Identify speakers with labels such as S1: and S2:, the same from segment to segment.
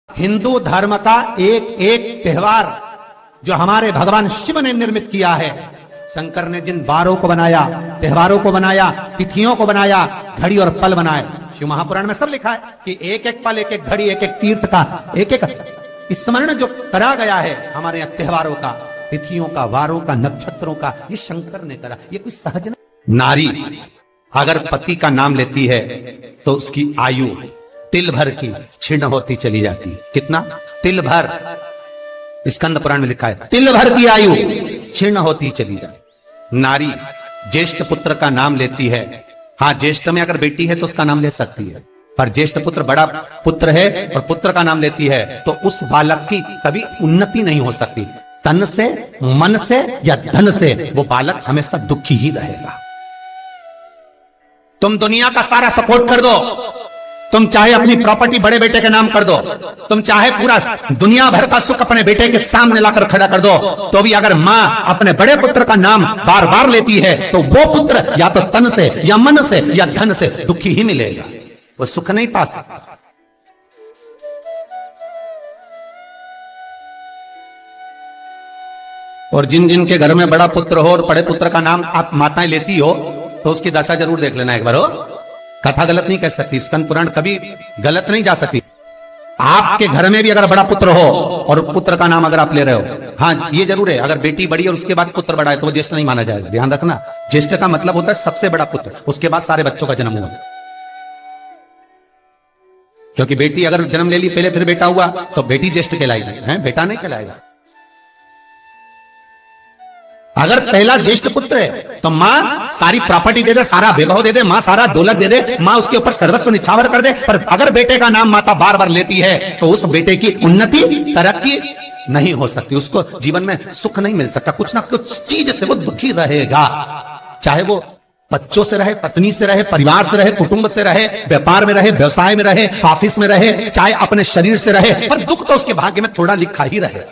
S1: हिंदू धर्म का एक एक त्योहार जो हमारे भगवान शिव ने निर्मित किया है, शंकर ने जिन बारों को बनाया, त्योहारों को बनाया, तिथियों को बनाया, घड़ी और पल बनाए, शिव महापुराण में सब लिखा है कि एक एक पल, एक एक घड़ी, एक एक तीर्थ का एक एक स्मरण जो करा गया है हमारे यहाँ त्योहारों का, तिथियों का, वारों का, नक्षत्रों का, ये शंकर ने करा। ये कोई सहज नहीं। नारी अगर पति का नाम लेती है तो उसकी आयु तिल भर की क्षीण होती चली जाती है। कितना? तिल भर। स्कंद पुराण में लिखा है तिल भर की आयु क्षीण होती चली जाती। नारी ज्येष्ठ पुत्र का नाम लेती है, हाँ ज्येष्ठ में अगर बेटी है तो उसका नाम ले सकती है, पर ज्येष्ठ पुत्र बड़ा पुत्र है और पुत्र का नाम लेती है तो उस बालक की कभी उन्नति नहीं हो सकती। तन से, मन से या धन से वो बालक हमेशा दुखी ही रहेगा। तुम दुनिया का सारा सपोर्ट कर दो, तुम चाहे अपनी प्रॉपर्टी बड़े बेटे के नाम कर दो, तुम चाहे पूरा दुनिया भर का सुख अपने बेटे के सामने लाकर खड़ा कर दो, तो भी अगर मां अपने बड़े पुत्र का नाम बार बार लेती है तो वो पुत्र या तो तन से या मन से या धन से दुखी ही मिलेगा, वो सुख नहीं पा सकता। और जिन जिन के घर में बड़ा पुत्र हो और बड़े पुत्र का नाम आप माताएं लेती हो तो उसकी दशा जरूर देख लेना एक बार। हो कथा गलत नहीं कह सकती, स्कंद पुराण कभी गलत नहीं जा सकती। आपके घर में भी अगर बड़ा पुत्र हो और पुत्र का नाम अगर आप ले रहे हो, हाँ ये जरूर है, अगर बेटी बड़ी और उसके बाद पुत्र बड़ा है तो वो ज्येष्ठ नहीं माना जाएगा। ध्यान रखना, ज्येष्ठ का मतलब होता है सबसे बड़ा पुत्र, उसके बाद सारे बच्चों का जन्म हुआ। क्योंकि बेटी अगर जन्म ले ली पहले फिर बेटा हुआ तो बेटी ज्येष्ठ कहलाएगी, है बेटा नहीं कहलाएगा। अगर पहला ज्येष्ठ पुत्र है तो मां सारी प्रॉपर्टी दे दे, सारा वैभव दे दे, मां सारा दौलत दे दे, मां उसके ऊपर सर्वस्व निछावर कर दे। पर अगर बेटे का नाम माता बार बार लेती है तो उस बेटे की उन्नति, तरक्की नहीं हो सकती, उसको जीवन में सुख नहीं मिल सकता, कुछ ना कुछ चीज से वो दुखी रहेगा। चाहे वो बच्चों से रहे, पत्नी से रहे, परिवार से रहे, कुटुंब से रहे, व्यापार में रहे, व्यवसाय में रहे, ऑफिस में रहे, चाहे अपने शरीर से रहे, पर दुख तो उसके भाग्य में थोड़ा लिखा ही रहे।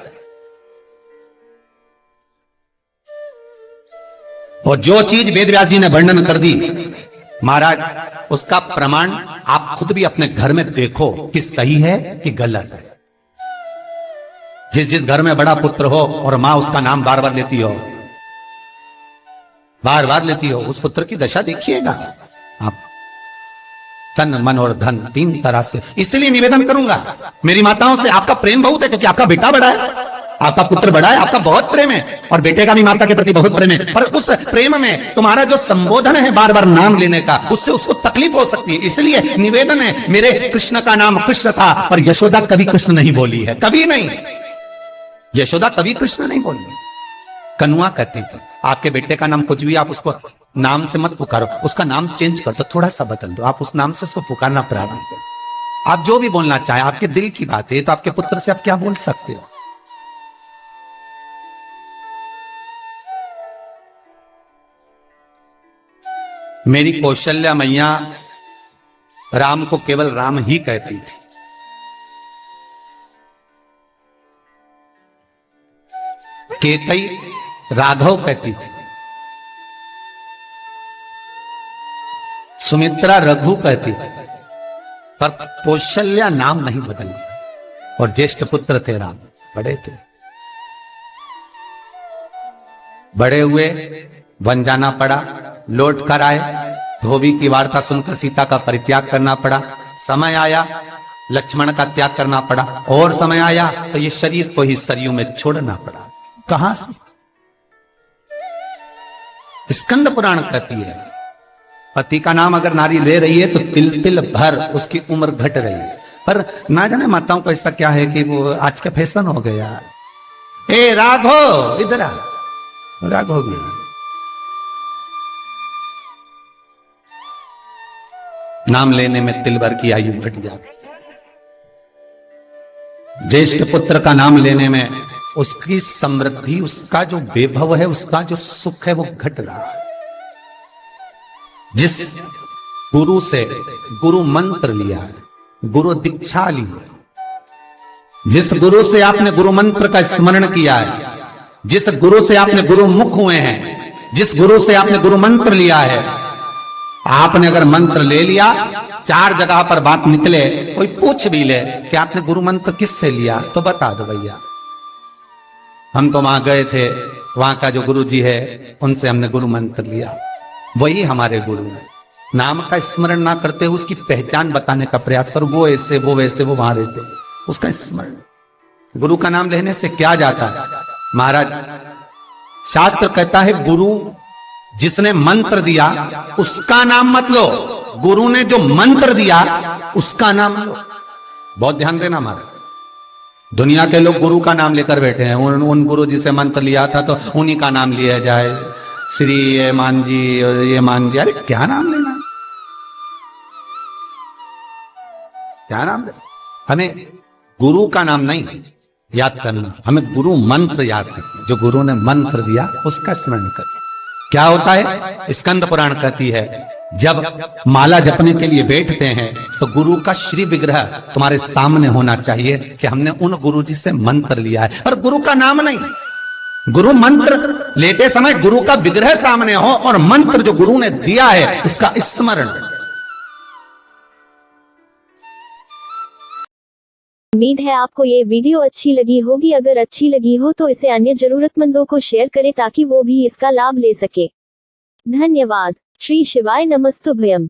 S1: और जो चीज वेद व्यास जी ने वर्णन कर दी महाराज, उसका प्रमाण आप खुद भी अपने घर में देखो कि सही है कि गलत है। जिस जिस घर में बड़ा पुत्र हो और मां उसका नाम बार बार लेती हो, बार बार लेती हो, उस पुत्र की दशा देखिएगा आप। तन, मन और धन तीन तरह से। इसलिए निवेदन करूंगा मेरी माताओं से, आपका प्रेम बहुत है क्योंकि आपका बेटा बड़ा है, आपका पुत्र बड़ा है, आपका बहुत प्रेम है और बेटे का भी माता के प्रति बहुत प्रेम है, पर उस प्रेम में तुम्हारा जो संबोधन है बार बार नाम लेने का, उससे उसको तकलीफ हो सकती है। इसलिए निवेदन है, मेरे कृष्ण का नाम कृष्ण था पर यशोदा कभी कृष्ण नहीं बोली है, कभी नहीं, यशोदा कभी कृष्ण नहीं बोली, कनुआ कहती थी। आपके बेटे का नाम कुछ भी, आप उसको नाम से मत पुकारो, उसका नाम चेंज कर दो, थोड़ा सा बदल दो, आप उस नाम से उसको पुकारना प्रारंभ करो। आप जो भी बोलना चाहे, आपके दिल की बात है, तो आपके पुत्र से आप क्या बोल सकते हो। मेरी कौशल्या मैया राम को केवल राम ही कहती थी। केकई राघव कहती थी, सुमित्रा रघु कहती थी, पर कौशल्या नाम नहीं बदलता। और ज्येष्ठ पुत्र थे राम, बड़े थे, बड़े हुए, वन जाना पड़ा, लौट कर आए, धोबी की वार्ता सुनकर सीता का परित्याग करना पड़ा, समय आया लक्ष्मण का त्याग करना पड़ा, और समय आया तो ये शरीर को ही सरयू में छोड़ना पड़ा। कहां से? स्कंद पुराण कहती है पति का नाम अगर नारी ले रही है तो तिल तिल भर उसकी उम्र घट रही है। पर ना जाने माताओं को ऐसा क्या है कि वो आज का फैशन हो गया, ए राघव इधर आ, राघव गया, नाम लेने में तिल भर की आयु घट जाती है। ज्येष्ठ पुत्र का नाम लेने में उसकी समृद्धि, उसका जो वैभव है, उसका जो सुख है वो घट रहा है। जिस गुरु से गुरु मंत्र लिया है, गुरु दीक्षा ली है, जिस गुरु से आपने गुरु मंत्र का स्मरण किया है, जिस गुरु से आपने गुरु मुख हुए हैं, जिस गुरु से आपने गुरु मंत्र लिया है, आपने अगर मंत्र ले लिया, 4 जगह पर बात निकले, कोई पूछ भी ले कि आपने गुरु मंत्र किससे लिया, तो बता दो भैया हम तो वहां गए थे, वहां का जो गुरु जी है उनसे हमने गुरु मंत्र लिया, वही हमारे गुरु है। नाम का स्मरण ना करते हुए उसकी पहचान बताने का प्रयास करो, वो ऐसे वो वैसे वो वहां रहते, उसका स्मरण। गुरु का नाम लेने से क्या जाता है महाराज? शास्त्र कहता है गुरु जिसने मंत्र दिया उसका नाम मत लो, गुरु ने जो मंत्र दिया उसका नाम लो। बहुत ध्यान देना महाराज। दुनिया के लोग गुरु का नाम लेकर बैठे हैं, उन गुरु जी से मंत्र लिया था तो उन्हीं का नाम लिया जाए, श्री ये मान जी ये मान जी। अरे क्या नाम लेना, क्या नाम लेना? हमें गुरु का नाम नहीं याद करना, हमें गुरु मंत्र याद करना। जो गुरु ने मंत्र दिया उसका स्मरण करना। क्या होता है? स्कंद पुराण कहती है जब माला जपने के लिए बैठते हैं तो गुरु का श्री विग्रह तुम्हारे सामने होना चाहिए कि हमने उन गुरु जी से मंत्र लिया है, और गुरु का नाम नहीं। गुरु मंत्र लेते समय गुरु का विग्रह सामने हो और मंत्र जो गुरु ने दिया है उसका स्मरण।
S2: उम्मीद है आपको ये वीडियो अच्छी लगी होगी। अगर अच्छी लगी हो तो इसे अन्य जरूरतमंदों को शेयर करें ताकि वो भी इसका लाभ ले सके। धन्यवाद। श्री शिवाय नमस्तुभ्यम।